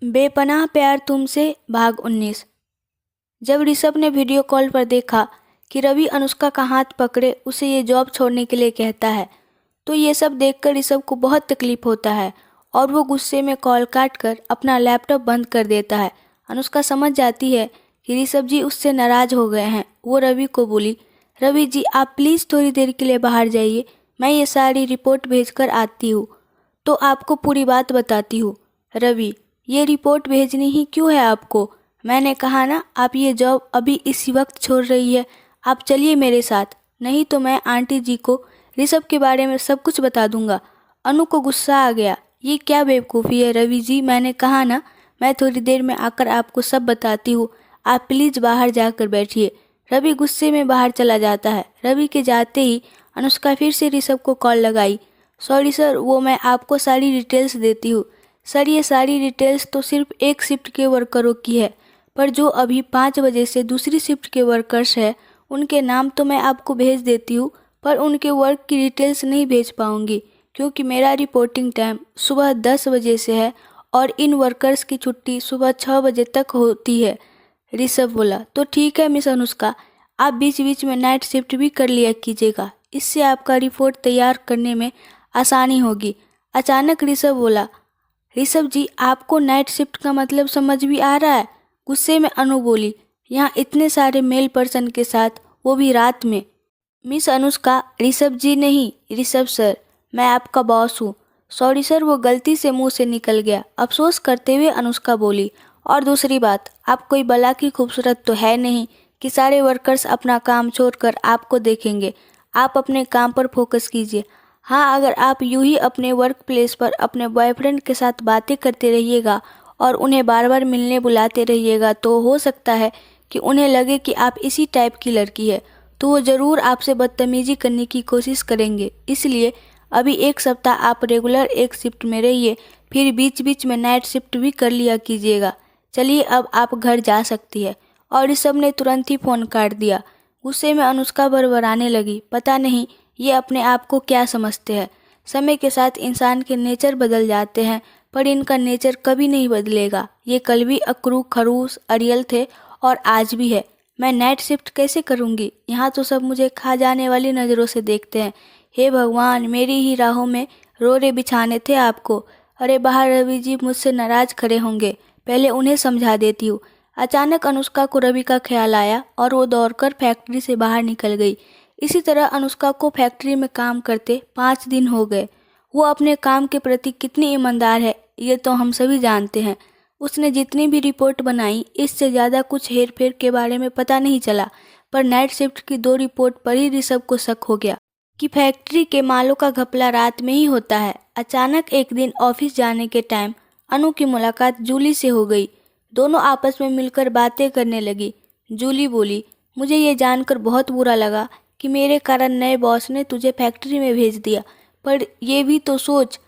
बेपनाह प्यार तुमसे भाग 19। जब ऋषभ ने वीडियो कॉल पर देखा कि रवि अनुष्का का हाथ पकड़े उसे ये जॉब छोड़ने के लिए कहता है, तो ये सब देखकर ऋषभ को बहुत तकलीफ होता है और वो गुस्से में कॉल काट कर अपना लैपटॉप बंद कर देता है। अनुष्का समझ जाती है कि ऋषभ जी उससे नाराज हो गए हैं। वो रवि को बोली, रवि जी आप प्लीज़ थोड़ी देर के लिए बाहर जाइए, मैं ये सारी रिपोर्ट भेज कर आती हूँ तो आपको पूरी बात बताती हूँ। रवि, ये रिपोर्ट भेजनी ही क्यों है आपको? मैंने कहा ना आप ये जॉब अभी इसी वक्त छोड़ रही है। आप चलिए मेरे साथ, नहीं तो मैं आंटी जी को ऋषभ के बारे में सब कुछ बता दूंगा। अनु को गुस्सा आ गया। ये क्या बेवकूफ़ी है रवि जी, मैंने कहा ना मैं थोड़ी देर में आकर आपको सब बताती हूँ, आप प्लीज़ बाहर जाकर बैठिए। रवि गुस्से में बाहर चला जाता है। रवि के जाते ही अनुष्का फिर से ऋषभ को कॉल लगाई। सॉरी सर, वो मैं आपको सारी डिटेल्स देती हूँ। सर ये सारी डिटेल्स तो सिर्फ एक शिफ्ट के वर्करों की है, पर जो अभी 5 बजे से दूसरी शिफ्ट के वर्कर्स हैं उनके नाम तो मैं आपको भेज देती हूँ, पर उनके वर्क की डिटेल्स नहीं भेज पाऊँगी क्योंकि मेरा रिपोर्टिंग टाइम सुबह 10 बजे से है और इन वर्कर्स की छुट्टी सुबह 6 बजे तक होती है। ऋषभ बोला, तो ठीक है मिस अनुष्का, आप बीच बीच में नाइट शिफ्ट भी कर लिया कीजिएगा, इससे आपका रिपोर्ट तैयार करने में आसानी होगी। अचानक ऋषभ बोला, ऋषभ जी आपको नाइट शिफ्ट का मतलब समझ भी आ रहा है? गुस्से में अनु बोली, यहाँ इतने सारे मेल पर्सन के साथ, वो भी रात में। मिस अनुष्का, ऋषभ जी नहीं, ऋषभ सर, मैं आपका बॉस हूँ। सॉरी सर, वो गलती से मुंह से निकल गया, अफसोस करते हुए अनुष्का बोली। और दूसरी बात, आप कोई बला की खूबसूरत तो है नहीं कि सारे वर्कर्स अपना काम छोड़कर आपको देखेंगे। आप अपने काम पर फोकस कीजिए। हाँ, अगर आप यूं ही अपने वर्क प्लेस पर अपने बॉयफ्रेंड के साथ बातें करते रहिएगा और उन्हें बार बार मिलने बुलाते रहिएगा तो हो सकता है कि उन्हें लगे कि आप इसी टाइप की लड़की है, तो वो ज़रूर आपसे बदतमीजी करने की कोशिश करेंगे। इसलिए अभी एक सप्ताह आप रेगुलर एक शिफ्ट में रहिए, फिर बीच बीच में नाइट शिफ्ट भी कर लिया कीजिएगा। चलिए अब आप घर जा सकती है। और ऋषभ ने तुरंत ही फ़ोन काट दिया। गुस्से में अनुष्का बड़बड़ाने लगी, पता नहीं ये अपने आप को क्या समझते हैं। समय के साथ इंसान के नेचर बदल जाते हैं, पर इनका नेचर कभी नहीं बदलेगा। ये कल भी अकरू खरूस अड़ियल थे और आज भी है। मैं नाइट शिफ्ट कैसे करूँगी? यहाँ तो सब मुझे खा जाने वाली नज़रों से देखते हैं। हे भगवान, मेरी ही राहों में रोरे बिछाने थे आपको। अरे बाहर रवि जी मुझसे नाराज़ खड़े होंगे, पहले उन्हें समझा देती हूँ। अचानक अनुष्का को रवि का ख्याल आया और वो दौड़कर फैक्ट्री से बाहर निकल गई। इसी तरह अनुष्का को फैक्ट्री में काम करते 5 दिन हो गए। वो अपने काम के प्रति कितनी ईमानदार है ये तो हम सभी जानते हैं। उसने जितनी भी रिपोर्ट बनाई इससे ज़्यादा कुछ हेर फेर के बारे में पता नहीं चला, पर नाइट शिफ्ट की 2 रिपोर्ट पर ही ऋषभ को शक हो गया कि फैक्ट्री के मालों का घपला रात में ही होता है। अचानक एक दिन ऑफिस जाने के टाइम अनु की मुलाकात जूली से हो गई। दोनों आपस में मिलकर बातें करने लगी। जूली बोली, मुझे ये जानकर बहुत बुरा लगा कि मेरे कारण नए बॉस ने तुझे फैक्ट्री में भेज दिया, पर ये भी तो सोच,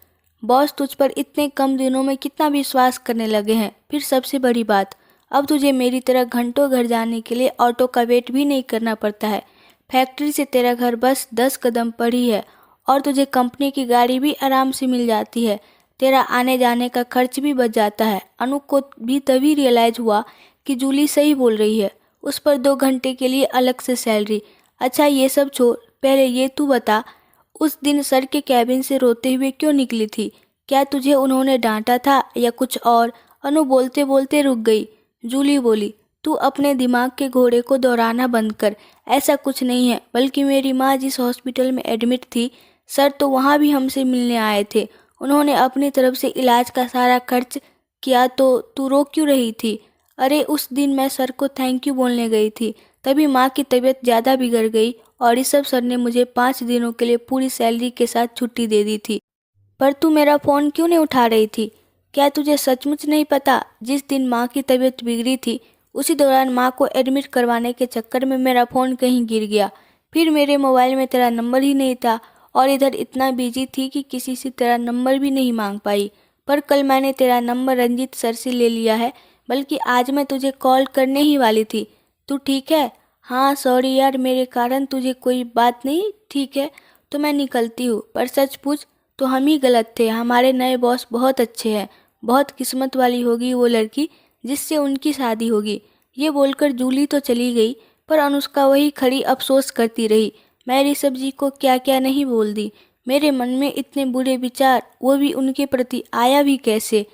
बॉस तुझ पर इतने कम दिनों में कितना विश्वास करने लगे हैं। फिर सबसे बड़ी बात, अब तुझे मेरी तरह घंटों घर जाने के लिए ऑटो का वेट भी नहीं करना पड़ता है। फैक्ट्री से तेरा घर बस 10 कदम पर ही है और तुझे कंपनी की गाड़ी भी आराम से मिल जाती है। तेरा आने जाने का खर्च भी बच जाता है। अनु को भी तभी रियलाइज हुआ कि जूली सही बोल रही है। उस पर 2 घंटे के लिए अलग से सैलरी। अच्छा ये सब छोड़, पहले ये तू बता, उस दिन सर के कैबिन से रोते हुए क्यों निकली थी? क्या तुझे उन्होंने डांटा था या कुछ और? अनु बोलते बोलते रुक गई। जूली बोली, तू अपने दिमाग के घोड़े को दौड़ाना बंद कर। ऐसा कुछ नहीं है, बल्कि मेरी माँ जिस हॉस्पिटल में एडमिट थी, सर तो वहाँ भी हमसे मिलने आए थे। उन्होंने अपनी तरफ से इलाज का सारा खर्च किया, तो तू रो क्यों रही थी? अरे उस दिन मैं सर को थैंक यू बोलने गई थी, तभी माँ की तबीयत ज़्यादा बिगड़ गई और ऋषभ सर ने मुझे 5 दिनों के लिए पूरी सैलरी के साथ छुट्टी दे दी थी। पर तू मेरा फ़ोन क्यों नहीं उठा रही थी? क्या तुझे सचमुच नहीं पता, जिस दिन माँ की तबीयत बिगड़ी थी उसी दौरान माँ को एडमिट करवाने के चक्कर में मेरा फ़ोन कहीं गिर गया। फिर मेरे मोबाइल में तेरा नंबर ही नहीं था और इधर इतना बिजी थी कि किसी से तेरा नंबर भी नहीं मांग पाई। पर कल मैंने तेरा नंबर रंजीत सर से ले लिया है, बल्कि आज मैं तुझे कॉल करने ही वाली थी। तू ठीक है? हाँ सॉरी यार, मेरे कारण तुझे कोई बात नहीं? ठीक है तो मैं निकलती हूँ, पर सच पूछ तो हम ही गलत थे, हमारे नए बॉस बहुत अच्छे हैं, बहुत किस्मत वाली होगी वो लड़की जिससे उनकी शादी होगी। ये बोलकर जूली तो चली गई, पर अनुष्का वही खड़ी अफसोस करती रही। मैं ऋषभ जी को क्या क्या नहीं बोल दी। मेरे मन में इतने बुरे विचार, वो भी उनके प्रति, आया भी कैसे।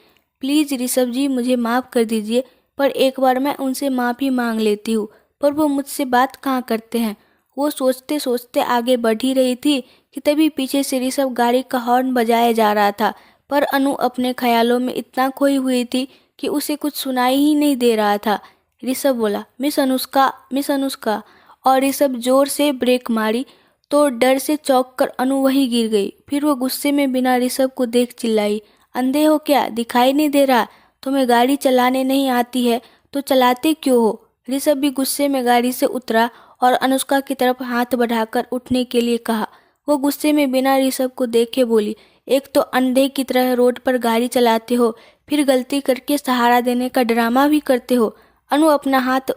प्लीज़ ऋषभ जी मुझे माफ़ कर दीजिए, पर एक बार मैं उनसे माफ़ी मांग लेती हूँ, पर वो मुझसे बात कहाँ करते हैं। वो सोचते सोचते आगे बढ़ ही रही थी कि तभी पीछे से ऋषभ गाड़ी का हॉर्न बजाया जा रहा था, पर अनु अपने ख्यालों में इतना खोई हुई थी कि उसे कुछ सुनाई ही नहीं दे रहा था। ऋषभ बोला, मिस अनुष्का, मिस अनुष्का, और ऋषभ जोर से ब्रेक मारी तो डर से चौंक कर अनु वहीं गिर गई। फिर वो गुस्से में बिना ऋषभ को देख चिल्लाई, अंधे हो क्या, दिखाई नहीं दे रहा? तुम्हें गाड़ी चलाने नहीं आती है तो चलाते क्यों हो? ऋषभ भी गुस्से में गाड़ी से उतरा और अनुष्का की तरफ हाथ बढ़ाकर उठने के लिए कहा। वो गुस्से में बिना ऋषभ को देखे बोली, एक तो अंधे की तरह रोड पर गाड़ी चलाते हो, फिर गलती करके सहारा देने का ड्रामा भी करते हो। अनु अपना हाथ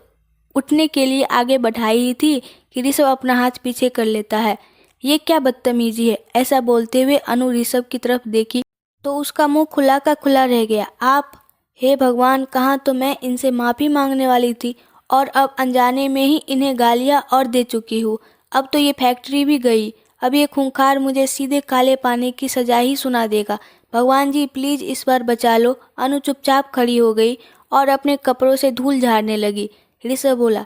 उठने के लिए आगे बढ़ाई ही थी कि ऋषभ अपना हाथ पीछे कर लेता है। ये क्या बदतमीजी है? ऐसा बोलते हुए अनु ऋषभ की तरफ देखी तो उसका मुंह खुला का खुला रह गया। आप, हे भगवान, कहाँ तो मैं इनसे माफ़ी मांगने वाली थी और अब अनजाने में ही इन्हें गालियाँ और दे चुकी हूँ। अब तो ये फैक्ट्री भी गई। अब ये खूंखार मुझे सीधे काले पानी की सजा ही सुना देगा। भगवान जी प्लीज़ इस बार बचा लो। अनु चुपचाप खड़ी हो गई और अपने कपड़ों से धूल झाड़ने लगी। ऋषभ बोला,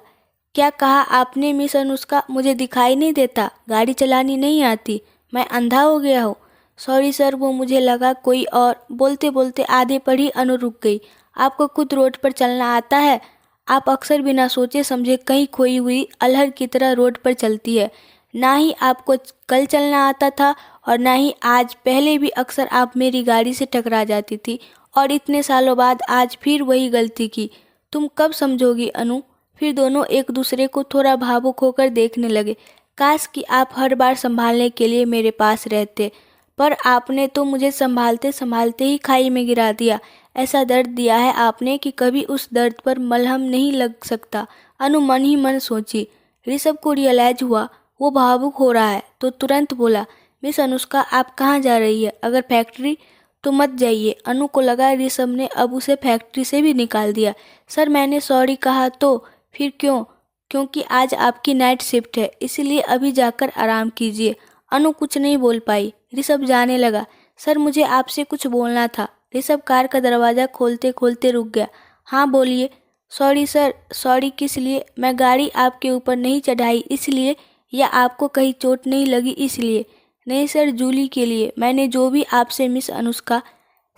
क्या कहा आपने मिस अनुष्का? मुझे दिखाई नहीं देता, गाड़ी चलानी नहीं आती, मैं अंधा हो गया हूँ? सॉरी सर, वो मुझे लगा कोई और। बोलते बोलते आधे पर ही अनु रुक गई। आपको खुद रोड पर चलना आता है? आप अक्सर बिना सोचे समझे कहीं खोई हुई अल्हड़ की तरह रोड पर चलती है। ना ही आपको कल चलना आता था और ना ही आज। पहले भी अक्सर आप मेरी गाड़ी से टकरा जाती थी और इतने सालों बाद आज फिर वही गलती की। तुम कब समझोगी अनु? फिर दोनों एक दूसरे को थोड़ा भावुक होकर देखने लगे। काश कि आप हर बार संभालने के लिए मेरे पास रहते, पर आपने तो मुझे संभालते संभालते ही खाई में गिरा दिया। ऐसा दर्द दिया है आपने कि कभी उस दर्द पर मलहम नहीं लग सकता। अनु मन ही मन सोची। ऋषभ को रियलाइज हुआ वो भावुक हो रहा है तो तुरंत बोला, मिस अनुष्का आप कहाँ जा रही है? अगर फैक्ट्री तो मत जाइए। अनु को लगा ऋषभ ने अब उसे फैक्ट्री से भी निकाल दिया। सर मैंने सॉरी कहा तो फिर क्यों? क्योंकि आज आपकी नाइट शिफ्ट है, इसलिए अभी जाकर आराम कीजिए। अनु कुछ नहीं बोल पाई। ऋषभ जाने लगा। सर मुझे आपसे कुछ बोलना था। ऋषभ कार का दरवाज़ा खोलते खोलते रुक गया। हाँ बोलिए। Sorry sir. सॉरी किस लिए? मैं गाड़ी आपके ऊपर नहीं चढ़ाई इसलिए, या आपको कहीं चोट नहीं लगी इसलिए? नहीं सर, जूली के लिए। मैंने जो भी आपसे मिस अनुष्का,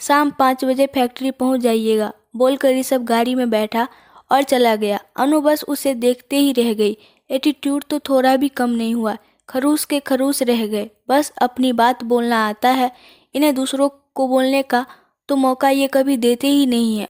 शाम 5 बजे फैक्ट्री पहुंच जाइएगा, बोलकर ऋषभ गाड़ी में बैठा और चला गया। अनु बस उसे देखते ही रह गई। एटीट्यूड तो थोड़ा भी कम नहीं हुआ। खरूस के खरूस रह गए। बस अपनी बात बोलना आता है, इन्हें दूसरों को बोलने का तो मौका ये कभी देते ही नहीं है।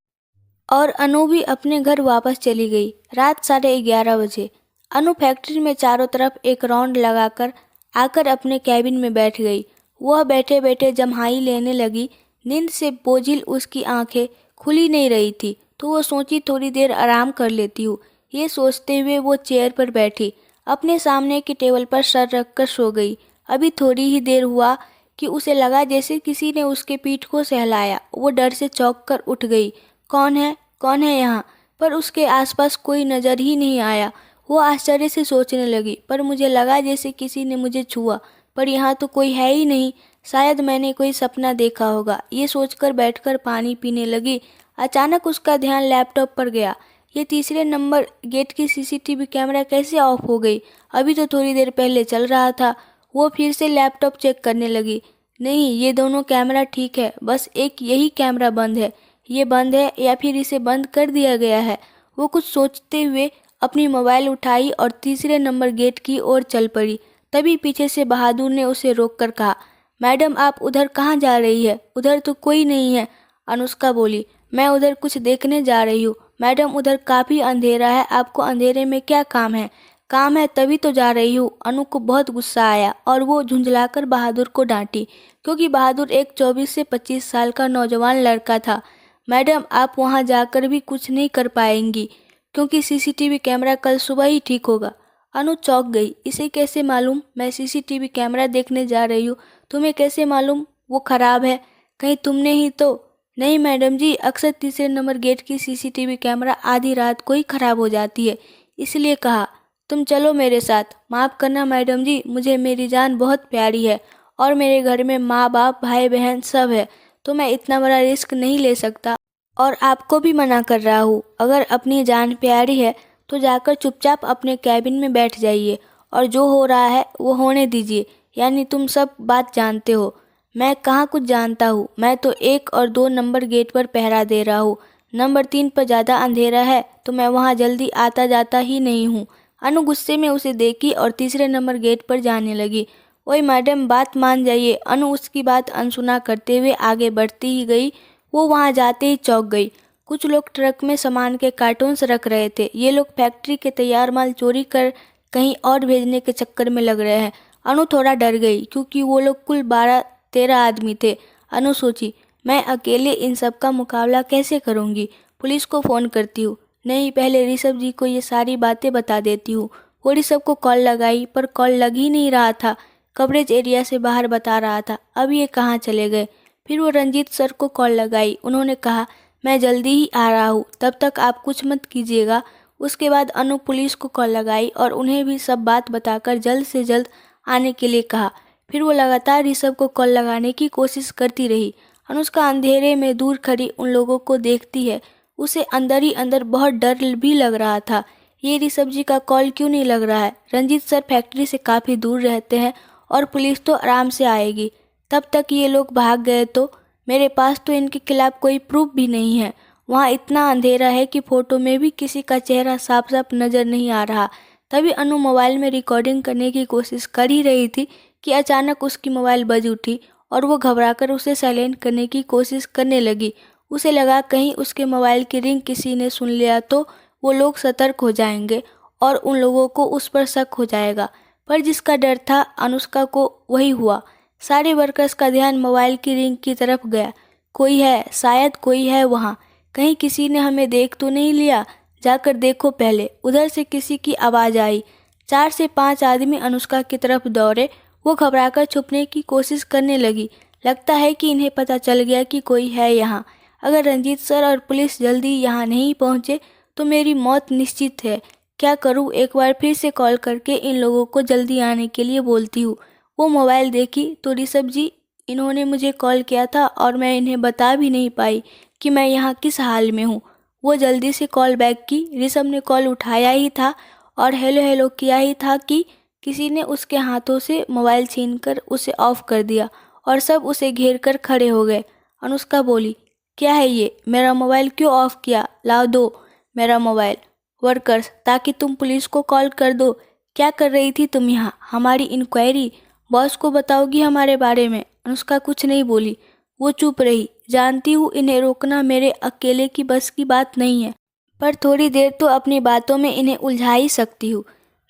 और अनु भी अपने घर वापस चली गई। रात 11:30 बजे अनु फैक्ट्री में चारों तरफ एक राउंड लगाकर आकर अपने कैबिन में बैठ गई। वह बैठे बैठे जम्हाई लेने लगी। नींद से बोझिल उसकी आंखें खुली नहीं रही थी, तो वो सोची थोड़ी देर आराम कर लेती हूँ। ये सोचते हुए वो चेयर पर बैठी, अपने सामने की टेबल पर सर रखकर सो गई। अभी थोड़ी ही देर हुआ कि उसे लगा जैसे किसी ने उसके पीठ को सहलाया। वो डर से चौंक कर उठ गई। कौन है, कौन है यहाँ? पर उसके आसपास कोई नज़र ही नहीं आया। वो आश्चर्य से सोचने लगी, पर मुझे लगा जैसे किसी ने मुझे छुआ, पर यहाँ तो कोई है ही नहीं। शायद मैंने कोई सपना देखा होगा। ये सोचकर बैठकर पानी पीने लगी। अचानक उसका ध्यान लैपटॉप पर गया। ये तीसरे नंबर गेट की सीसीटीवी कैमरा कैसे ऑफ हो गई? अभी तो थोड़ी देर पहले चल रहा था। वो फिर से लैपटॉप चेक करने लगी। नहीं, ये दोनों कैमरा ठीक है, बस एक यही कैमरा बंद है। ये बंद है या फिर इसे बंद कर दिया गया है। वो कुछ सोचते हुए अपनी मोबाइल उठाई और तीसरे नंबर गेट की ओर चल पड़ी। तभी पीछे से बहादुर ने उसे रोककर कहा, मैडम आप उधर कहाँ जा रही है? उधर तो कोई नहीं है। अनुष्का बोली, मैं उधर कुछ देखने जा रही हूँ। मैडम उधर काफ़ी अंधेरा है, आपको अंधेरे में क्या काम है? काम है तभी तो जा रही हूँ। अनु को बहुत गुस्सा आया और वो झुंझलाकर बहादुर को डांटी, क्योंकि बहादुर एक 24 से 25 साल का नौजवान लड़का था। मैडम आप वहाँ जाकर भी कुछ नहीं कर पाएंगी, क्योंकि सीसीटीवी कैमरा कल सुबह ही ठीक होगा। अनु चौंक गई। इसे कैसे मालूम? मैं सीसीटीवी कैमरा देखने जा रही हूँ। तुम्हें कैसे मालूम वो खराब है? कहीं तुमने ही तो नहीं मैडम जी, अक्सर तीसरे नंबर गेट की सीसीटीवी कैमरा आधी रात को ही खराब हो जाती है, इसलिए कहा। तुम चलो मेरे साथ। माफ़ करना मैडम जी, मुझे मेरी जान बहुत प्यारी है और मेरे घर में माँ बाप भाई बहन सब है, तो मैं इतना बड़ा रिस्क नहीं ले सकता और आपको भी मना कर रहा हूँ। अगर अपनी जान प्यारी है तो जाकर चुपचाप अपने कैबिन में बैठ जाइए और जो हो रहा है वो होने दीजिए। यानी तुम सब बात जानते हो। मैं कहाँ कुछ जानता हूँ, मैं तो 1 और 2 नंबर गेट पर पहरा दे रहा हूँ। नंबर 3 पर ज़्यादा अंधेरा है तो मैं वहाँ जल्दी आता जाता ही नहीं हूँ। अनु गुस्से में उसे देखी और तीसरे नंबर गेट पर जाने लगी। ओए मैडम, बात मान जाइए। अनु उसकी बात अनसुना करते हुए आगे बढ़ती ही गई। वो वहाँ जाते ही चौंक गई। कुछ लोग ट्रक में सामान के कार्टून्स रख रहे थे। ये लोग फैक्ट्री के तैयार माल चोरी कर कहीं और भेजने के चक्कर में लग रहे हैं। अनु थोड़ा डर गई क्योंकि वो लोग कुल 12-13 आदमी थे। अनु सोची, मैं अकेले इन सब का मुकाबला कैसे करूँगी? पुलिस को फ़ोन करती हूँ। नहीं, पहले ऋषभ जी को ये सारी बातें बता देती हूँ। वो ऋषभ को कॉल लगाई पर कॉल लग ही नहीं रहा था। कवरेज एरिया से बाहर बता रहा था। अब ये कहाँ चले गए? फिर वो रंजीत सर को कॉल लगाई। उन्होंने कहा, मैं जल्दी ही आ रहा हूँ, तब तक आप कुछ मत कीजिएगा। उसके बाद अनु पुलिस को कॉल लगाई और उन्हें भी सब बात बताकर जल्द से जल्द आने के लिए कहा। फिर वो लगातार ऋषभ को कॉल लगाने की कोशिश करती रही। अनुष्का अंधेरे में दूर खड़ी उन लोगों को देखती है। उसे अंदर ही अंदर बहुत डर भी लग रहा था। ये ऋषभ जी का कॉल क्यों नहीं लग रहा है? रंजीत सर फैक्ट्री से काफ़ी दूर रहते हैं और पुलिस तो आराम से आएगी। तब तक ये लोग भाग गए तो? मेरे पास तो इनके खिलाफ कोई प्रूफ भी नहीं है। वहाँ इतना अंधेरा है कि फ़ोटो में भी किसी का चेहरा साफ साफ नज़र नहीं आ रहा। तभी अनु मोबाइल में रिकॉर्डिंग करने की कोशिश कर ही रही थी कि अचानक उसकी मोबाइल बज उठी और वो घबराकर उसे साइलेंट करने की कोशिश करने लगी। उसे लगा कहीं उसके मोबाइल की रिंग किसी ने सुन लिया तो वो लोग सतर्क हो जाएंगे और उन लोगों को उस पर शक हो जाएगा। पर जिसका डर था अनुष्का को, वही हुआ। सारे वर्कर्स का ध्यान मोबाइल की रिंग की तरफ गया। कोई है, शायद कोई है वहाँ। कहीं किसी ने हमें देख तो नहीं लिया? जाकर देखो पहले। उधर से किसी की आवाज़ आई। 4 से 5 आदमी अनुष्का की तरफ दौड़े। वो घबराकर छुपने की कोशिश करने लगी। लगता है कि इन्हें पता चल गया कि कोई है यहाँ। अगर रंजीत सर और पुलिस जल्दी यहाँ नहीं पहुँचे तो मेरी मौत निश्चित है। क्या करूँ? एक बार फिर से कॉल करके इन लोगों को जल्दी आने के लिए बोलती हूँ। वो मोबाइल देखी तो ऋषभ जी, इन्होंने मुझे कॉल किया था और मैं इन्हें बता भी नहीं पाई कि मैं यहाँ किस हाल में हूँ। वो जल्दी से कॉल बैक की। ऋषभ ने कॉल उठाया ही था और हेलो हेलो किया ही था कि किसी ने उसके हाथों से मोबाइल छीनकर उसे ऑफ कर दिया और सब उसे घेर कर खड़े हो गए। अनुष्का बोली, क्या है ये? मेरा मोबाइल क्यों ऑफ किया? लाओ दो मेरा मोबाइल। वर्कर्स, ताकि तुम पुलिस को कॉल कर दो। क्या कर रही थी तुम यहाँ? हमारी इंक्वायरी? बॉस को बताओगी हमारे बारे में? अनुष्का कुछ नहीं बोली। वो चुप रही। जानती हूँ इन्हें रोकना मेरे अकेले की बस की बात नहीं है, पर थोड़ी देर तो अपनी बातों में इन्हें उलझा ही सकती हूँ।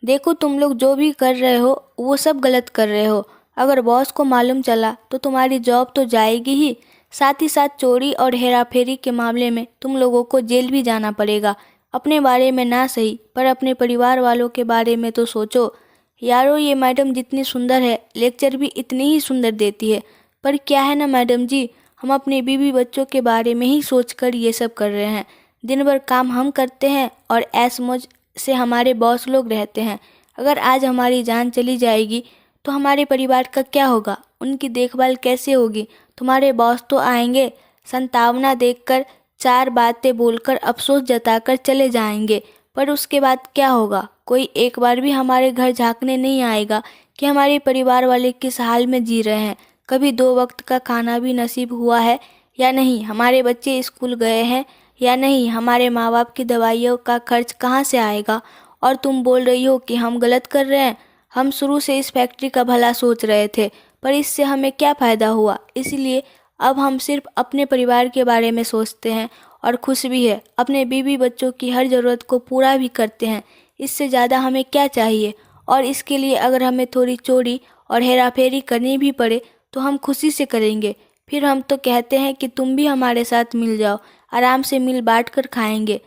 देखो, तुम लोग जो भी कर रहे हो वो सब गलत कर रहे हो। अगर बॉस को मालूम चला तो तुम्हारी जॉब तो जाएगी ही, साथ ही साथ चोरी और हेराफेरी के मामले में तुम लोगों को जेल भी जाना पड़ेगा। अपने बारे में ना सही, पर अपने परिवार वालों के बारे में तो सोचो। यारो, ये मैडम जितनी सुंदर है, लेक्चर भी इतनी ही सुंदर देती है। पर क्या है ना मैडम जी, हम अपने बीवी बच्चों के बारे में ही सोचकर ये सब कर रहे हैं। दिन भर काम हम करते हैं और ऐश मौज से हमारे बॉस लोग रहते हैं। अगर आज हमारी जान चली जाएगी तो हमारे परिवार का क्या होगा? उनकी देखभाल कैसे होगी? तुम्हारे बॉस तो आएंगे, संतावना देकर, 4 बातें बोलकर, अफसोस जताकर चले जाएंगे, पर उसके बाद क्या होगा? कोई एक बार भी हमारे घर झांकने नहीं आएगा कि हमारे परिवार वाले किस हाल में जी रहे हैं। कभी 2 वक्त का खाना भी नसीब हुआ है या नहीं? हमारे बच्चे स्कूल गए हैं या नहीं? हमारे माँ बाप की दवाइयों का खर्च कहाँ से आएगा? और तुम बोल रही हो कि हम गलत कर रहे हैं। हम शुरू से इस फैक्ट्री का भला सोच रहे थे, पर इससे हमें क्या फ़ायदा हुआ? इसलिए अब हम सिर्फ अपने परिवार के बारे में सोचते हैं और खुश भी है। अपने बीवी बच्चों की हर ज़रूरत को पूरा भी करते हैं। इससे ज़्यादा हमें क्या चाहिए? और इसके लिए अगर हमें थोड़ी चोरी और हेराफेरी करनी भी पड़े तो हम खुशी से करेंगे। फिर हम तो कहते हैं कि तुम भी हमारे साथ मिल जाओ, आराम से मिल बांट कर खाएंगे।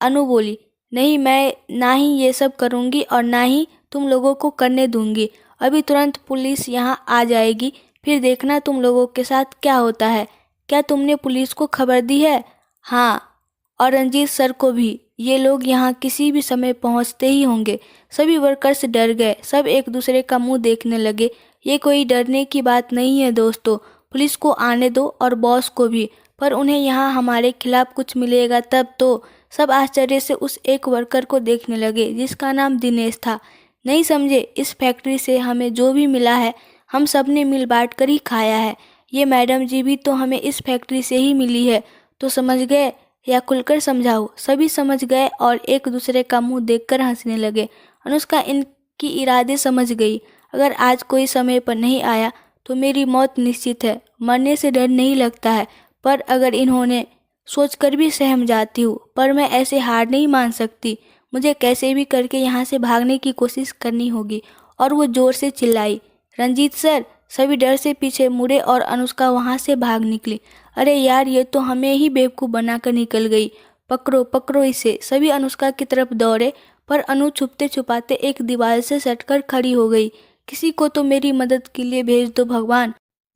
अनु बोली, नहीं, मैं ना ही ये सब करूँगी और ना ही तुम लोगों को करने दूँगी। अभी तुरंत पुलिस यहाँ आ जाएगी, फिर देखना तुम लोगों के साथ क्या होता है। क्या तुमने पुलिस को खबर दी है? हाँ, और रंजीत सर को भी। ये लोग यहाँ किसी भी समय पहुँचते ही होंगे। सभी वर्कर्स डर गए। सब एक दूसरे का मुंह देखने लगे। ये कोई डरने की बात नहीं है दोस्तों। पुलिस को आने दो और बॉस को भी, पर उन्हें यहाँ हमारे खिलाफ कुछ मिलेगा तब तो। सब आश्चर्य से उस एक वर्कर को देखने लगे जिसका नाम दिनेश था। नहीं समझे, इस फैक्ट्री से हमें जो भी मिला है हम सब ने मिल बांट कर ही खाया है। ये मैडम जी भी तो हमें इस फैक्ट्री से ही मिली है। तो समझ गए या खुलकर समझाओ? सभी समझ गए और एक दूसरे का मुंह देखकर हंसने लगे। अनुष्का इनकी इरादे समझ गई। अगर आज कोई समय पर नहीं आया तो मेरी मौत निश्चित है। मरने से डर नहीं लगता है, पर अगर इन्होंने सोचकर भी सहम जाती हूँ, पर मैं ऐसे हार नहीं मान सकती। मुझे कैसे भी करके यहाँ से भागने की कोशिश करनी होगी। और वो जोर से चिल्लाई, रंजीत सर! सभी डर से पीछे मुड़े और अनुष्का वहाँ से भाग निकली। अरे यार, ये तो हमें ही बेवकूफ़ बनाकर निकल गई। पकड़ो पकड़ो इसे! सभी अनुष्का की तरफ दौड़े, पर अनु छुपते छुपाते एक दीवार से सटकर खड़ी हो गई। किसी को तो मेरी मदद के लिए भेज दो भगवान।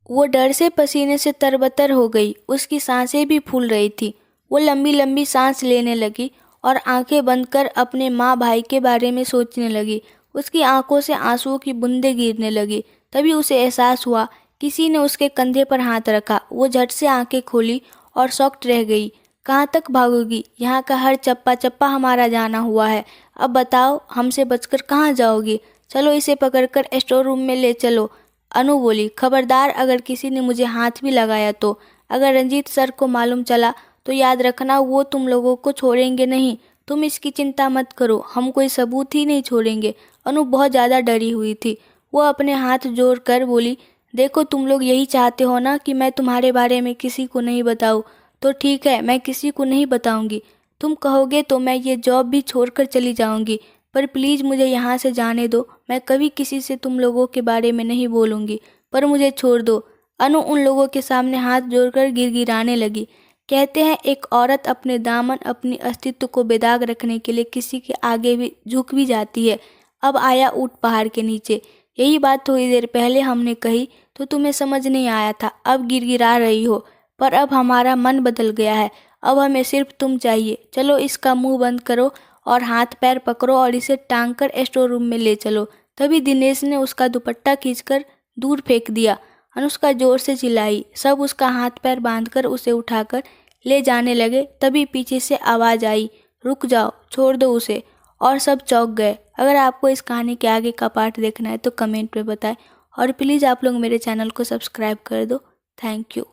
वो डर से पसीने से तरबतर हो गई। उसकी सांसें भी फूल रही थी। वो लंबी लंबी सांस लेने लगी और आंखें बंद कर अपने माँ भाई के बारे में सोचने लगी। उसकी आंखों से आंसुओं की बूंदें गिरने लगी। तभी उसे एहसास हुआ किसी ने उसके कंधे पर हाथ रखा। वो झट से आंखें खोली और शॉक्ड रह गई। कहाँ तक भागोगी? यहाँ का हर चप्पा चप्पा हमारा जाना हुआ है। अब बताओ, हमसे बचकर कहाँ जाओगी? चलो इसे पकड़कर स्टोर रूम में ले चलो। अनु बोली, खबरदार अगर किसी ने मुझे हाथ भी लगाया तो। अगर रंजीत सर को मालूम चला तो याद रखना वो तुम लोगों को छोड़ेंगे नहीं। तुम इसकी चिंता मत करो, हम कोई सबूत ही नहीं छोड़ेंगे। अनु बहुत ज़्यादा डरी हुई थी। वो अपने हाथ जोड़ कर बोली, देखो तुम लोग यही चाहते हो ना कि मैं तुम्हारे बारे में किसी को नहीं बताऊँ। तो ठीक है, मैं किसी को नहीं बताऊँगी। तुम कहोगे तो मैं ये जॉब भी छोड़कर चली जाऊँगी, पर प्लीज़ मुझे यहाँ से जाने दो। मैं कभी किसी से तुम लोगों के बारे में नहीं बोलूँगी, पर मुझे छोड़ दो। अनु उन लोगों के सामने हाथ जोड़कर गिड़गिड़ाने लगी। कहते हैं एक औरत अपने दामन, अपनी अस्तित्व को बेदाग रखने के लिए किसी के आगे भी झुक भी जाती है। अब आया ऊँट पहाड़ के नीचे। यही बात थोड़ी देर पहले हमने कही तो तुम्हें समझ नहीं आया था। अब गिड़गिड़ा रही हो, पर अब हमारा मन बदल गया है। अब हमें सिर्फ तुम चाहिए। चलो इसका मुंह बंद करो और हाथ पैर पकड़ो और इसे टांग कर स्टोर रूम में ले चलो। तभी दिनेश ने उसका दुपट्टा खींचकर दूर फेंक दिया। अनुष्का जोर से चिल्लाई। सब उसका हाथ पैर बांधकर उसे उठाकर ले जाने लगे। तभी पीछे से आवाज़ आई, रुक जाओ, छोड़ दो उसे। और सब चौंक गए। अगर आपको इस कहानी के आगे का पार्ट देखना है तो कमेंट में बताएं और प्लीज़ आप लोग मेरे चैनल को सब्सक्राइब कर दो। Thank you.